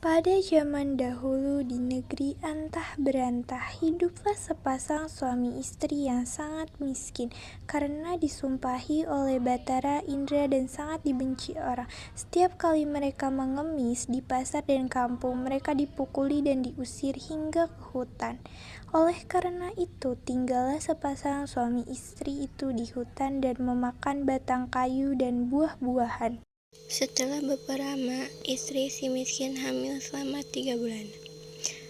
Pada zaman dahulu di negeri antah berantah, hiduplah sepasang suami istri yang sangat miskin karena disumpahi oleh Batara Indra dan sangat dibenci orang. Setiap kali mereka mengemis di pasar dan kampung, mereka dipukuli dan diusir hingga ke hutan. Oleh karena itu, tinggallah sepasang suami istri itu di hutan dan memakan batang kayu dan buah-buahan. Setelah beberapa lama, istri si miskin hamil selama 3 bulan.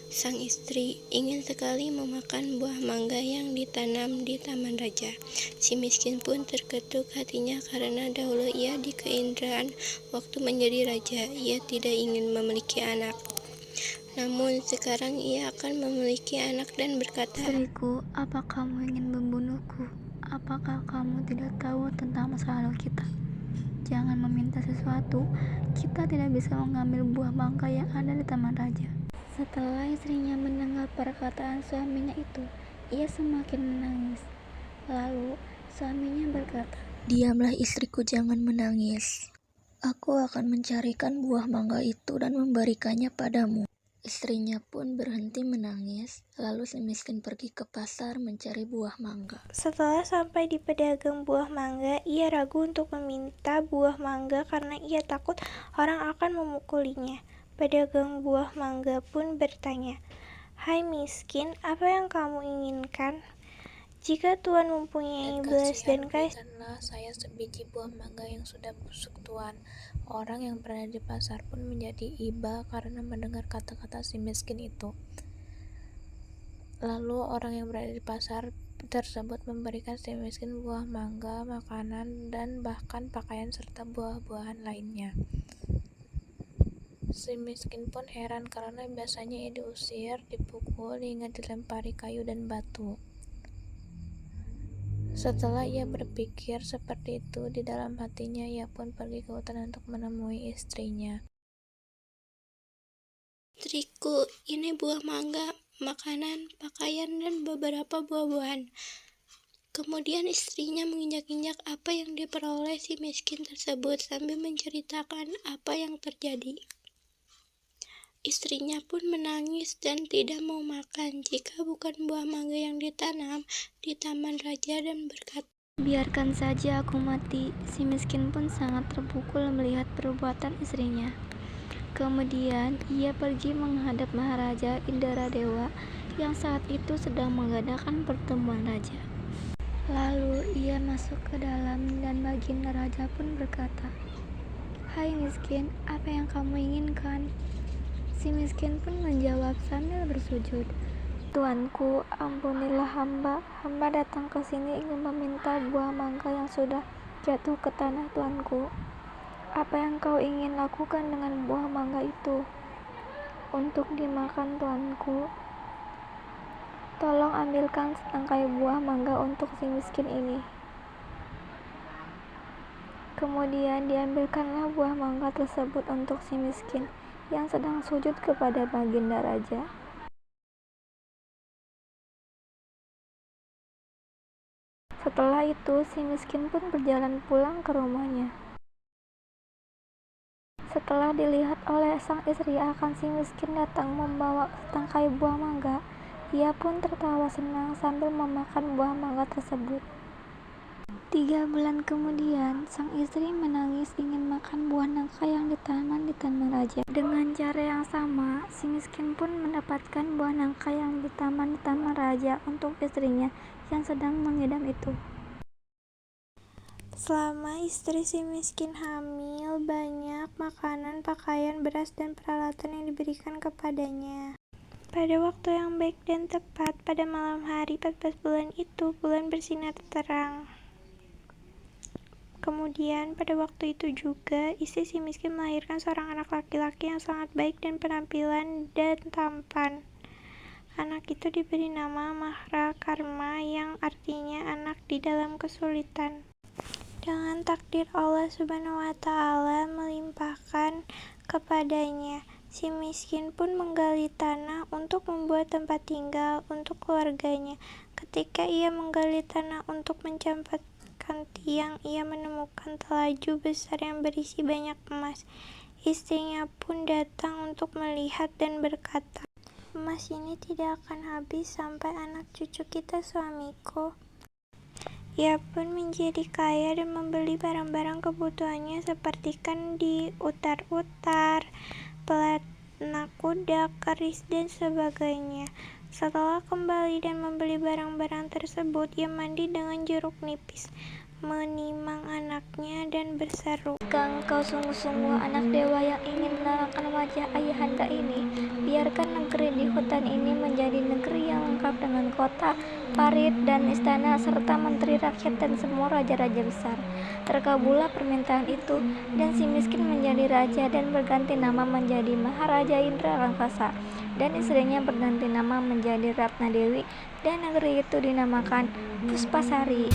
Sang istri ingin sekali memakan buah mangga yang ditanam di taman raja. Si miskin pun terketuk hatinya karena dahulu ia di keindahan waktu menjadi raja. Ia tidak ingin memiliki anak. Namun sekarang ia akan memiliki anak dan berkata, "Istriku, apa kamu ingin membunuhku? Apakah kamu tidak tahu tentang masa lalu kita? Jangan meminta sesuatu, kita tidak bisa mengambil buah mangga yang ada di taman raja." Setelah istrinya mendengar perkataan suaminya itu, ia semakin menangis. Lalu suaminya berkata, "Diamlah istriku, jangan menangis. Aku akan mencarikan buah mangga itu dan memberikannya padamu." Istrinya pun berhenti menangis, lalu si miskin pergi ke pasar mencari buah mangga. Setelah sampai di pedagang buah mangga, ia ragu untuk meminta buah mangga karena ia takut orang akan memukulinya. Pedagang buah mangga pun bertanya, "Hai miskin, apa yang kamu inginkan? Jika Tuan mempunyai belas dan kasihan, Berikanlah saya sebiji buah mangga yang sudah busuk, Tuan." Orang yang berada di pasar pun menjadi iba karena mendengar kata-kata si miskin itu. Lalu orang yang berada di pasar tersebut memberikan si miskin buah mangga, makanan, dan bahkan pakaian serta buah-buahan lainnya. Si miskin pun heran karena biasanya ia diusir, dipukul, hingga dilempari kayu dan batu. Setelah ia berpikir seperti itu di dalam hatinya, ia pun pergi ke hutan untuk menemui istrinya. "Istriku, ini buah mangga, makanan, pakaian, dan beberapa buah-buahan." Kemudian istrinya menginjak-injak apa yang diperoleh si miskin tersebut sambil menceritakan apa yang terjadi. Istrinya pun menangis dan tidak mau makan jika bukan buah mangga yang ditanam di taman raja dan berkata, "Biarkan saja aku mati." Si miskin pun sangat terpukul melihat perbuatan istrinya. Kemudian ia pergi menghadap Maharaja Indradewa yang saat itu sedang mengadakan pertemuan raja. Lalu ia masuk ke dalam dan baginda raja pun berkata, "Hai miskin, apa yang kamu inginkan?" Si miskin pun menjawab sambil bersujud, "Tuanku, ampunilah hamba. Hamba datang ke sini ingin meminta buah mangga yang sudah jatuh ke tanah, Tuanku. Apa yang kau ingin lakukan dengan buah mangga itu?" "Untuk dimakan, Tuanku." "Tolong ambilkan setangkai buah mangga untuk si miskin ini." Kemudian diambilkanlah buah mangga tersebut untuk si miskin yang sedang sujud kepada baginda raja. Setelah itu, si miskin pun berjalan pulang ke rumahnya. Setelah dilihat oleh sang istri akan si miskin datang membawa setangkai buah mangga, ia pun tertawa senang sambil memakan buah mangga tersebut. 3 bulan kemudian, sang istri menangis ingin makan buah nangka yang ditanam di taman raja. Dengan cara yang sama, si miskin pun mendapatkan buah nangka yang ditanam di taman raja untuk istrinya yang sedang mengidam itu. selama istri si miskin hamil, banyak makanan, pakaian, beras, dan peralatan yang diberikan kepadanya. Pada waktu yang baik dan tepat, pada malam hari 14 bulan itu, bulan bersinar terang. Kemudian pada waktu itu juga, istri si miskin melahirkan seorang anak laki-laki yang sangat baik dan penampilan dan tampan. Anak itu diberi nama Mahrakarma yang artinya anak di dalam kesulitan. Dengan takdir Allah Subhanahu wa Ta'ala melimpahkan kepadanya, si miskin pun menggali tanah untuk membuat tempat tinggal untuk keluarganya. Ketika ia menggali tanah untuk mencampakkan tiang, ia menemukan telaju besar yang berisi banyak emas. Istrinya pun datang untuk melihat dan berkata, "Emas ini tidak akan habis sampai anak cucu kita, suamiku." Ia pun menjadi kaya dan membeli barang-barang kebutuhannya seperti kendi, utar-utar, pelana kuda, keris, dan sebagainya. Setelah kembali dan membeli barang-barang tersebut, ia mandi dengan jeruk nipis, menimang anaknya dan berseru, "Jika engkau sungguh-sungguh anak dewa yang ingin menerangkan wajah ayahanda ini, biarkan negeri di hutan ini menjadi negeri yang lengkap dengan kota, parit, dan istana, serta menteri rakyat dan semua raja-raja besar." Terkabullah permintaan itu, dan si miskin menjadi raja dan berganti nama menjadi Maharaja Indra Raksasa, dan istrinya berganti nama menjadi Ratna Dewi, dan negeri itu dinamakan Puspasari.